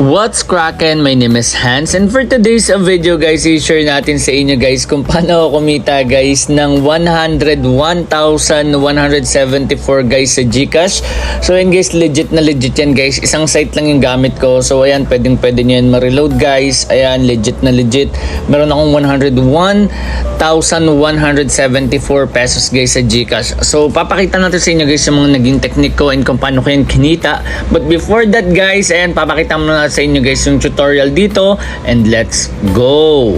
What's crackin'? My name is Hans, and for today's video guys, i-share natin sa inyo guys kung paano ako kumita guys ng 101,174 guys sa GCash. So yan guys, legit na legit yan guys. Isang site lang yung gamit ko. So ayan, pwede nyo yan ma-reload guys. Ayan, legit na legit. Meron akong 101,174 pesos guys sa GCash. So papakita natin sa inyo guys yung mga naging technique ko and kung paano ko yan kinita. But before that guys, ayan, papakita muna sa inyo guys yung tutorial dito and let's go!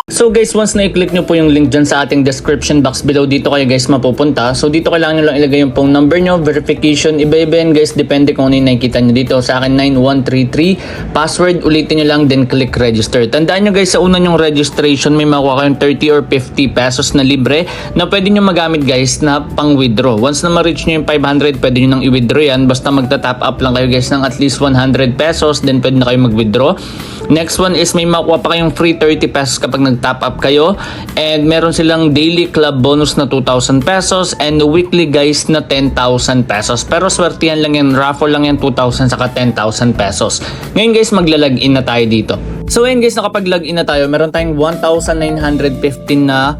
So guys, once na i-click nyo po yung link dyan sa ating description box below, dito kayo guys mapupunta. So dito kailangan nyo lang ilagay yung phone number nyo, verification, iba-iba yan guys, depende kung ano yung nakikita nyo dito. Sa akin 9133, password, ulitin nyo lang, then click register. Tandaan nyo guys, sa una nyong registration, may makuha kayong 30 or 50 pesos na libre na pwede nyo magamit guys na pang withdraw. Once na ma-reach nyo yung 500, pwede nyo nang i-withdraw yan. Basta magta-top up lang kayo guys ng at least 100 pesos, then pwede na kayo mag-withdraw. Next one is may makuha pa kayong free 30 pesos kapag nag-top up kayo, and meron silang daily club bonus na 2,000 pesos and weekly guys na 10,000 pesos. Pero swertihan lang yan, raffle lang yan, 2,000 saka 10,000 pesos. Ngayon guys, magla-login na tayo dito. So ayun guys, nakapag-login na tayo, meron tayong 1,915 na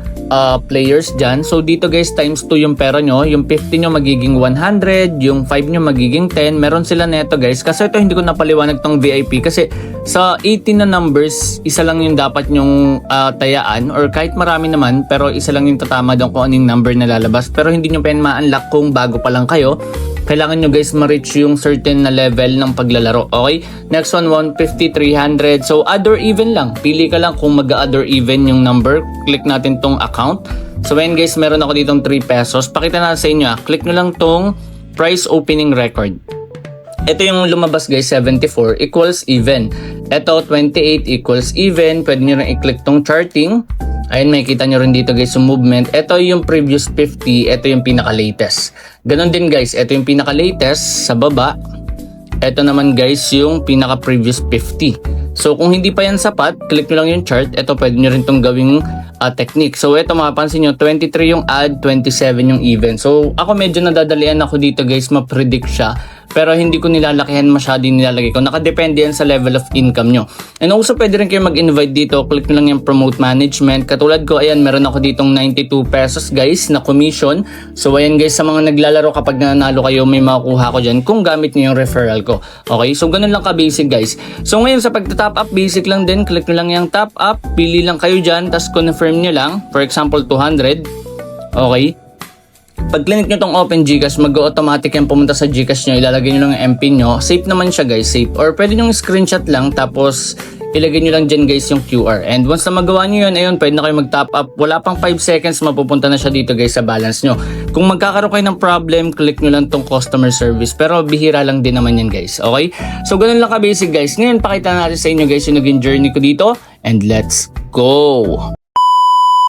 players dyan. So dito guys, times 2 yung pera nyo. Yung 50 nyo magiging 100, yung 5 nyo magiging 10. Meron sila neto guys. Kasi ito hindi ko napaliwanag tong VIP kasi sa 18 na numbers, isa lang yung dapat nyong tayaan, or kahit marami naman, pero isa lang yung tatama doon kung anong number na lalabas. Pero hindi nyo pa yan ma-unlock kung bago pa lang kayo. Kailangan nyo guys ma-reach yung certain na level ng paglalaro. Okay? Next one, 150, 300. So, odd or even lang. Pili ka lang kung mag-odd or even yung number. Click natin tong account. So, ayan guys, meron ako ditong 3 pesos. Pakita natin sa inyo. Click nyo lang tong price opening record. Ito yung lumabas guys, 74 equals even. Ito, 28 equals even. Pwede nyo rin i-click tong charting. Ayun, makikita nyo rin dito guys yung movement. Ito yung previous 50. Ito yung pinaka-latest. Ganon din guys. Ito yung pinaka-latest sa baba. Ito naman guys yung pinaka-previous 50. So kung hindi pa yan sapat, click nyo lang yung chart. Ito pwede nyo rin itong gawing technique. So ito mapapansin nyo, 23 yung odd, 27 yung even. So ako medyo nadadalian ako dito guys, ma-predict siya. Pero hindi ko nilalakihan masyado yung nilalagay ko. Nakadepende yan sa level of income nyo. And also pwede rin kayo mag-invite dito. Click nyo lang yung promote management. Katulad ko, ayan, meron ako ditong 92 pesos guys na commission. So ayan guys, sa mga naglalaro kapag nanalo kayo, may makukuha ko dyan kung gamit nyo yung referral ko. Okay, so ganun lang ka-basic guys. So ngayon sa pagta-top up, basic lang din. Click nyo lang yung top up. Pili lang kayo dyan. Tapos confirm nyo lang. For example, 200. Okay. Pag click nyo tong open GCash, mag-automatic yan pumunta sa GCash nyo, ilalagay nyo lang yung MP nyo. Safe naman siya guys, safe. Or pwede nyo screenshot lang, tapos ilagay nyo lang dyan guys yung QR. And once na magawa nyo yun, ayun, pwede na kayo mag-top up. Wala pang 5 seconds, mapupunta na siya dito guys sa balance nyo. Kung magkakaroon kayo ng problem, click nyo lang tong customer service. Pero bihira lang din naman yan guys, okay? So ganun lang ka-basic guys. Ngayon, pakita natin sa inyo guys yung naging journey ko dito. And let's go!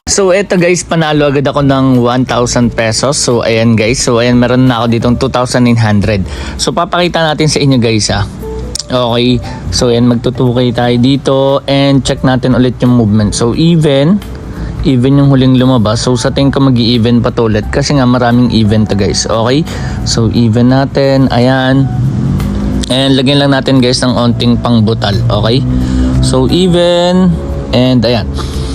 So eto guys, panalo agad ako ng 1,000 pesos. So ayan guys, so ayan, meron na ako ditong 2,900. So papakita natin sa inyo guys ha. Okay, so ayan, magtutukay tayo dito and check natin ulit yung movement. So even yung huling lumabas. So sa tingin ko mag-i-even pa to ulit kasi nga maraming even to guys. Okay, so even natin, ayan. And lagyan lang natin guys ng onting pangbutal. Okay, so even and ayan.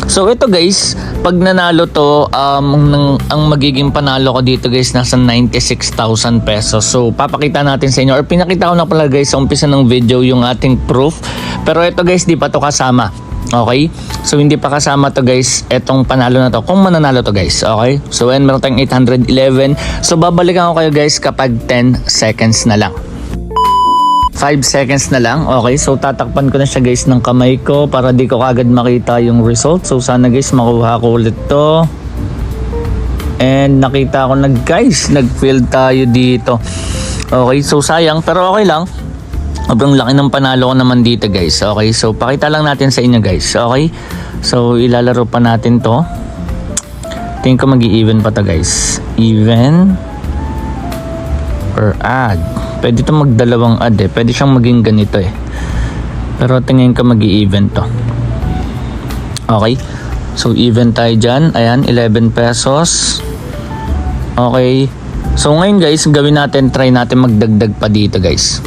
So ito guys, pag nanalo to, ang magiging panalo ko dito guys, nasa 96,000 pesos. So papakita natin sa inyo, or pinakita ko na pala guys sa umpisa ng video yung ating proof. Pero ito guys, di pa to kasama. Okay? So hindi pa kasama to guys, etong panalo na to, kung mananalo to guys. Okay? So ayan, meron tayong 811. So babalikan ko kayo guys kapag 10 seconds na lang. 5 seconds na lang. Okay, so tatakpan ko na siya guys ng kamay ko para di ko kagad makita yung result. So sana guys makuha ko ulit to. And nakita ko na guys, nag-fail tayo dito. Okay, so sayang pero okay lang. Sobrang laki ng panalo ko naman dito guys. Okay, so pakita lang natin sa inyo guys. Okay, so ilalaro pa natin to. Tingin ko mag-i-even pa to guys. Even or add. Pwede ito magdalawang add eh. Pwede siyang maging ganito eh. Pero tingin ko mag-i-even to. Okay. So even tayo dyan. Ayan, 11 pesos. Okay. So ngayon guys, gawin natin, try natin magdagdag pa dito guys.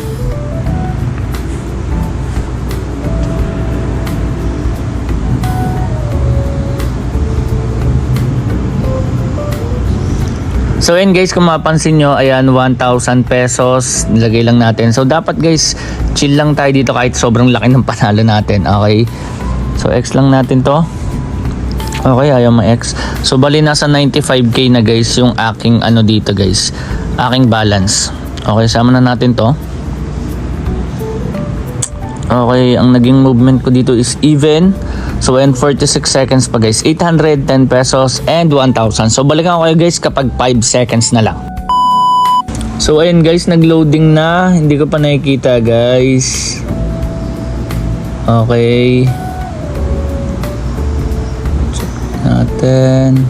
So and guys, kung mapansin nyo, ayan 1,000 pesos nilagay lang natin. So dapat guys, chill lang tayo dito kahit sobrang laki ng panalo natin. Okay, so X lang natin to. Okay, ayaw ma-X. So bali nasa 95k na guys yung aking ano dito guys, aking balance. Okay, sama na natin to. Okay, ang naging movement ko dito is even. So and 46 seconds pa guys, 810 pesos and 1,000. So balikan ko kayo guys kapag 5 seconds na lang. So ayun guys, nag-loading na. Hindi ko pa nakikita guys. Okay, check natin.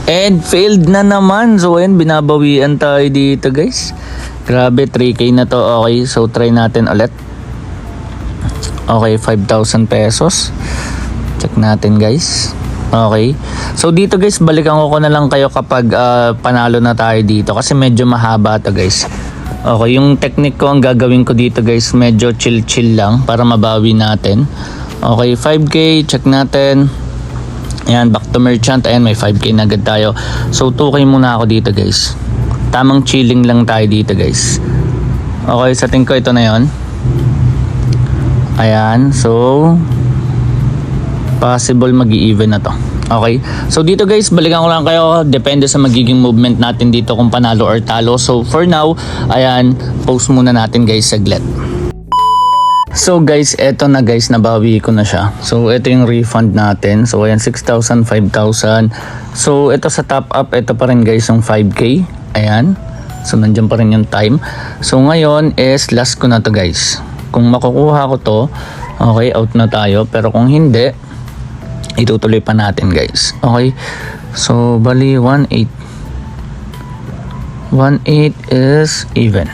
And failed na naman. So ayun, binabawian tayo dito guys. Grabe, 3k na to. Okay, so try natin ulit. Okay, 5,000 pesos. Check natin guys. Okay, so dito guys, balikan ko na lang kayo kapag panalo na tayo dito kasi medyo mahaba to guys. Okay, yung technique ko, ang gagawin ko dito guys, medyo chill lang para mabawi natin. Okay, 5k, check natin. Ayan, back to merchant. Ayan, may 5k na agad tayo. So 2k muna ako dito guys. Tamang chilling lang tayo dito guys. Okay, sa tingin ko ito na yon. Ayan, so possible mag-i-even na to. Okay, so dito guys, balikan ko lang kayo. Depende sa magiging movement natin dito kung panalo or talo. So for now, ayan, post muna natin guys saglit. So guys, eto na guys, nabawi ko na siya. So ito yung refund natin. So ayan, 6,000, 5,000. So ito sa top up, ito pa rin guys yung 5k. Ayan, so nandiyan pa rin yung time. So ngayon is last ko na to guys. Kung makukuha ko to, okay, out na tayo. Pero kung hindi, itutuloy pa natin guys. Okay, so bali 1.8 is even.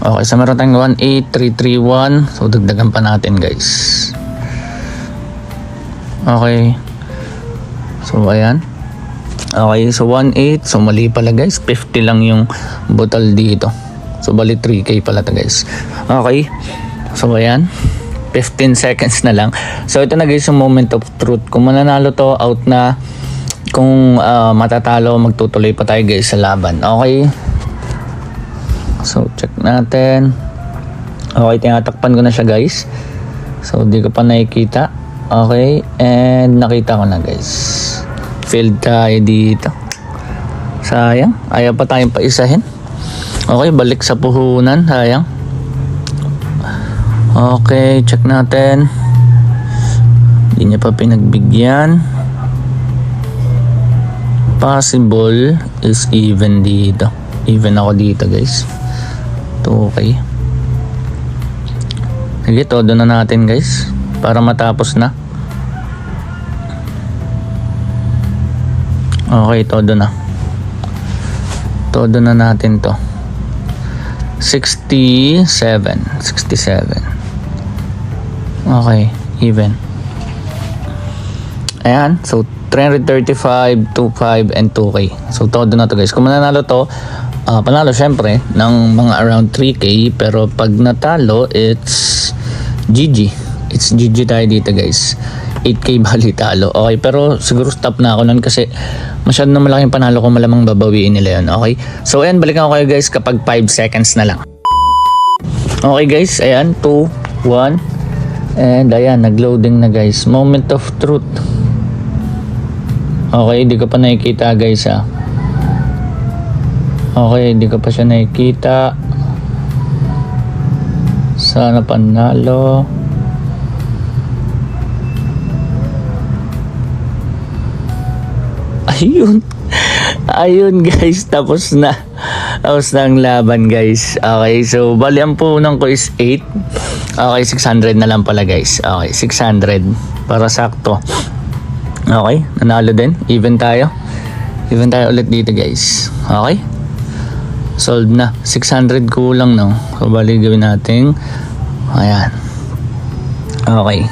Okay, so meron tayong 1.8331. So dagdagan pa natin guys. Okay, so ayan. Okay, so 1.8. So mali pala guys, 50 lang yung bottle dito. So bali 3k pala to guys. Okay, so ayan, 15 seconds na lang. So ito na guys yung moment of truth. Kung mananalo to, out na. Kung matatalo, magtutuloy pa tayo guys sa laban. Okay, so check natin. Okay, tinatakpan ko na siya guys. So di ko pa nakikita. Okay, and nakita ko na guys. Failed tayo dito. Sayang, ayaw pa tayong paisahin. Okay, balik sa puhunan. Sayang. Okay, check natin. Hindi niya pa pinagbigyan. Possible is even dito. Even ako dito guys. Okay. Sige, todo na natin guys para matapos na. Okay, todo na. Todo na natin to. 67. Okay, even. Ayan, so 335, 25, and 2k. So todo na to guys. Kung mananalo to, panalo syempre ng mga around 3k. Pero pag natalo, it's GG. It's GG tayo dito guys. 8k bali talo. Okay, pero siguro stop na ako nun kasi masyado na malaking panalo ko, malamang babawiin nila yun. Okay, so ayan, balikan ko kayo guys kapag 5 seconds na lang. Okay guys, ayan, 2, 1, and ayan, nag-loading na guys. Moment of truth. Okay, hindi ko pa nakikita guys ha. Okay, hindi ko pa siya nakikita. Sana panalo. Ayun. Ayun guys, tapos na. Tapos na ang laban guys. Okay, so bali ang punan ko is 8. Okay, 600 na lang pala guys. Okay, 600 para sakto. Okay, nanalo din. Even tayo. Even tayo ulit dito guys. Okay, solved na. 600 kulang no. So bali gawin natin. Ayan. Okay,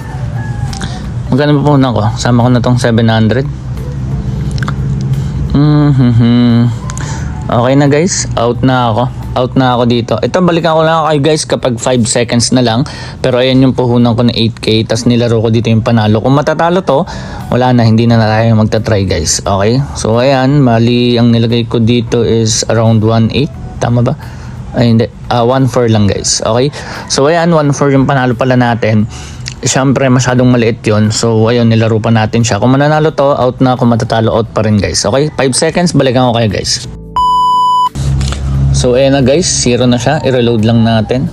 magkano pa punan ko? Sama ko na tong 700. Okay na guys, out na ako dito. Ito, balikan ko lang kayo guys kapag 5 seconds na lang. Pero ayan yung puhunan ko na 8k, tas nilaro ko dito yung panalo. Kung matatalo to, wala na, hindi na tayo magta-try guys. Okay, so ayan, mali ang nilagay ko dito is around 1.8, tama ba? Ay hindi, 1.4 lang guys. Okay, so ayan, 1.4 yung panalo pala natin. Siyempre masyadong maliit yun. So ayun, nilaro pa natin siya. Kung mananalo to, out na. Kung matatalo, out pa rin guys. Okay, 5 seconds, balikan ko kayo guys. So ayan na guys, 0 na siya. I-reload lang natin.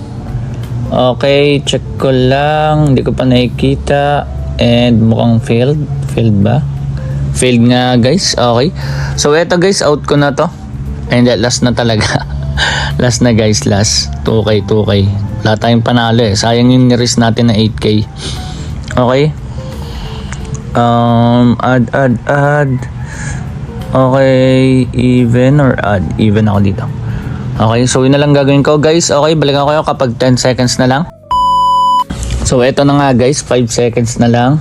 Okay, check ko lang. Hindi ko pa nakikita. And mukhang failed. Failed ba? Failed nga guys. Okay. So eto guys, out ko na to. And last na talaga. Last na guys, last. 2k. Wala tayong panalo eh. Sayang yung niris natin na 8k. Okay. Add. Okay, even or add? Even ako dito. Okay, so yun na lang gagawin ko guys. Okay, balikan ko kayo kapag 10 seconds na lang. So eto na nga guys, 5 seconds na lang.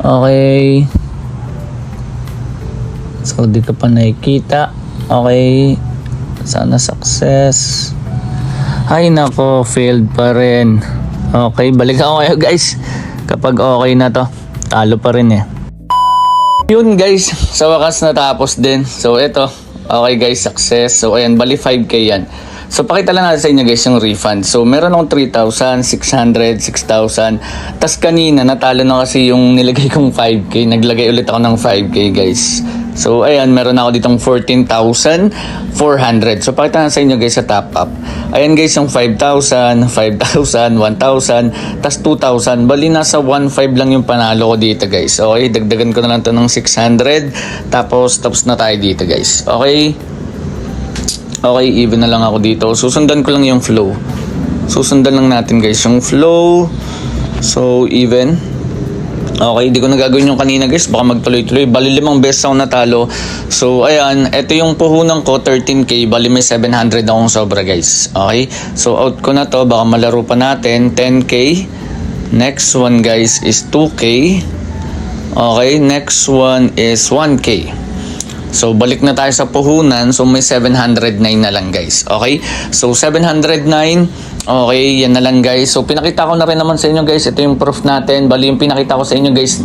Okay. So di ka pa nakikita. Okay. Sana success. Ay nako, failed pa rin. Okay, balikan ko kayo guys. Kapag okay na to, talo pa rin eh. Yun guys, sa wakas natapos din. So eto. Okay guys, success. So ayan, bali 5k yan. So pakita lang natin sa inyo guys yung refund. So meron akong 3,000, 600, 6,000. Tas kanina natalo na kasi yung nilagay kong 5k. Naglagay ulit ako ng 5k guys. So ayan, meron ako ditong 14,400. So pakita na sa inyo guys sa top up. Ayan guys, yung 5,000, 5,000, 1,000, tas 2,000. Bali nasa 1,500 lang yung panalo ko dito guys. Okay, dagdagan ko na lang to ng 600. Tapos na tayo dito guys. Okay. Okay, even na lang ako dito. Susundan ko lang yung flow. Susundan lang natin guys yung flow. So even. Okay, di ko na gagawin yung kanina guys. Baka magtuloy-tuloy. Bali 5 beses ako natalo. So ayan, ito yung puhunan ko 13k. Bali may 700 akong sobra guys. Okay, so out ko na to. Baka malaro pa natin. 10k. Next one guys is 2k. Okay, next one is 1k. So balik na tayo sa puhunan. So may 709 na lang guys. Okay, so 709. Okay, yan na lang guys. So pinakita ko na rin naman sa inyo guys. Ito yung proof natin. Bali yung pinakita ko sa inyo guys,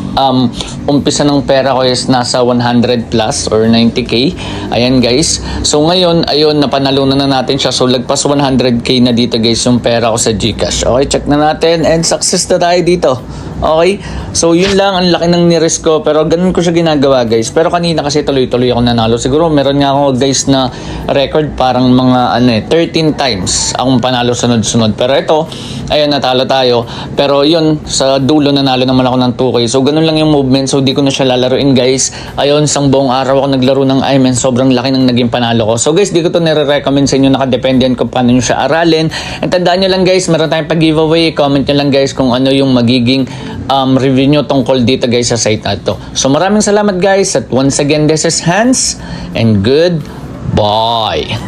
umpisa ng pera ko is nasa 100 plus or 90k. Ayan guys. So ngayon, ayun, napanalunan na natin siya. So lagpas 100k na dito guys yung pera ko sa GCash. Okay, check na natin and success na tayo dito. Okay, so yun lang, ang laki ng ni-risk ko, pero ganun ko siya ginagawa guys. Pero kanina kasi tuloy-tuloy ako nanalo. Siguro meron nga ako guys na record parang mga 13 times akong panalo sunod-sunod. Pero ito, ayun, natalo tayo. Pero yun, sa dulo nanalo naman ako ng 2k. So ganun lang yung movement, so di ko na siya lalaruin guys. Ayun, isang buong araw ako naglaro ng Iman, sobrang laki ng naging panalo ko. So guys, di ko to nire-recommend sa inyo, nakadepende kung paano nyo siya aralin. And tandaan nyo lang guys, meron tayong pag-giveaway. Comment nyo lang guys kung ano yung magiging review nyo tungkol dito guys sa site na to. So maraming salamat guys, at once again this is Hans and goodbye.